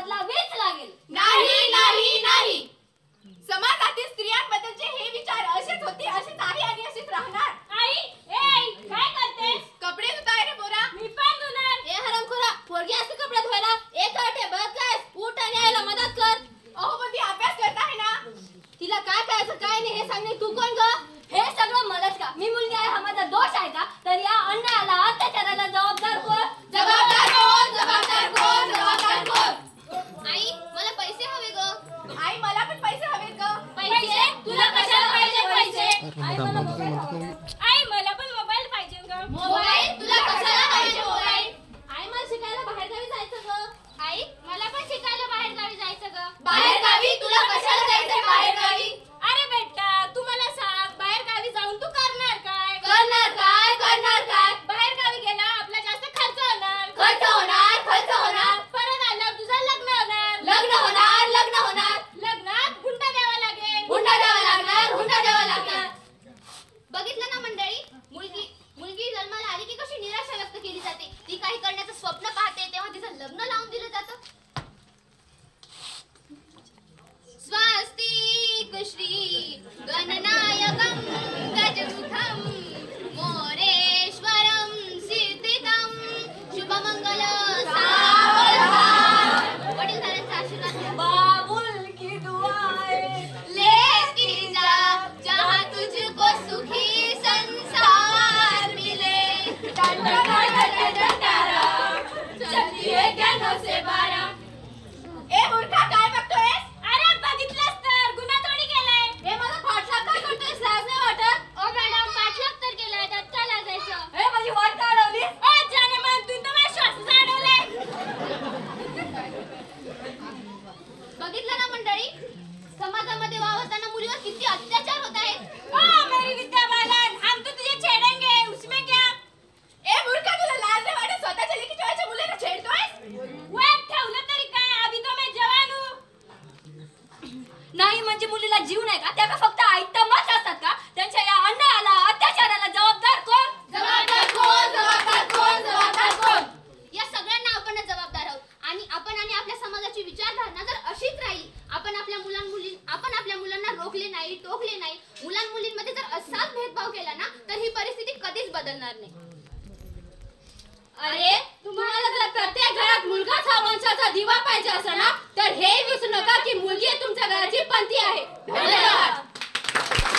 बदलावेच लागेल. नाही नाही नाही, समाजातील स्त्रियांबद्दलचे हे विचार असेच होते, असेच आहे आणि असेच राहणार. आई ए काय करतेस? कपडे धुताय रे पोरा. मी पण धुणार. ए हरामखोरा, पोरगी असते कपडे धुवायला. एक आटे बघ काय, उठ आणि यायला मदत कर. अहो पण ती अभ्यास करत आहे ना. तिला काय करायचं काय नाही हे सांगणे तू कोण ग? हे सगळं मलाच का? मी मुलगी आहे हा माझा दोष आहे का? तर या अन्यायाला अत्याचाराला जबाबदार कोण? जबाबदार कोण? जबाबदार कोण? जबाबदार कोण? आई मला पैसे हवे ग. आई मला पण पैसे हवेत ग. पैसे? तुला कशाला पाहिजे पैसे? आई मला मोबाईल हवा. आई मला पण मोबाईल पाहिजे ग. मोबाईल? तुला कशाला पाहिजे मोबाईल? आई मला शिकायला बाहेर गावी जायचं ग. आई मला पण शिकायला बाहेर गावी जायचं ग. बाहेर गावी? तुला कशाला जायचं बाहेर गावी? अरे बेटा तू मला सांग, बाहेर गावी जाऊन तू करणार काय? करणार काय? करणार काय? बाहेर गावी गेला आपला जास्त खर्च होणार. खर्च होणार, खर्च होणार. परत आल्यावर तुझं लग्न होणार. लग्न होणार, लग्न होणार. लग्नात हुंडा द्यावा लागेल. हुंडा द्यावा लागणार, हुंडा द्यावा लागणार. बघितलं ना मंडळी, मुलगी जन्माला आली की कशी निराशा व्यक्त केली जाते. ती काही करण्याचं स्वप्न पाहते तेव्हा तिचं लग्न लावून दिलं जातं. स्वस्तिक श्री गणनायकं गजमुखं मोरेश्वरं सिद्धितं शुभमंगल सावधान. वडीलधाऱ्यांचा आशीर्वाद घ्या. बाबुल की दुआ है. लेके जा जहाँ तुझको सुखी संसार मिले. चलती है ज्ञानों से बारा. ए मूर्खा काय बघतोयस? अरे बघितलंस तर गुन्हा थोडी केलाय. हे मला पाठलाग काय करतोयस? लाज नाही वाटत? ओ मॅडम पाठलाग तर केलाय, त्यात काय लाजायचं? हे माझी वाट अडवली. ओ जाने मन तू तर माझ्या श्वास अडवलाय. बघितलं ना मंडळी, समाजामध्ये वावरताना मुलीवर किती अत्याचार होत आहेत. ओ मेरी विद्या बालन, हम तो तुझे छेड़ेंगे, उसमें क्या? ए मूर्खा तुला लाज नाही वाटत? स्वतःच्या लेकीच्या वयाच्या मुलीला छेडतोयस? वयात ठेवलं तरी काय, अभी तो मैं जवान हूँ. नाही म्हणजे मुलीला जीव नाही का? त्या का फक्त आयटमच असतात का? त्यांच्या या अन्यायाला अत्याचाराला जबाबदार कोण? जबाबदार कोण? जबाबदार कोण? जबाबदार कोण? या सगळ्यांना आपणच जबाबदार आहोत. आणि आपण आणि आपल्या समाजाची विचारधारणा जर अशीच राहील, आपण आपल्या मुलांना रोखले नाही, टोकले नाही, मुलांमुलींमध्ये जर असाच भेदभाव केला ना, तर ही परिस्थिती कधीच बदलणार नाही. अरे तुम्हाला जर प्रत्येक घरात मुलगाच हा वंशाचा दिवा पाहिजे असेल ना, तर हे विसरू नका की मुलगी तुमच्या घराची पंथी आहे.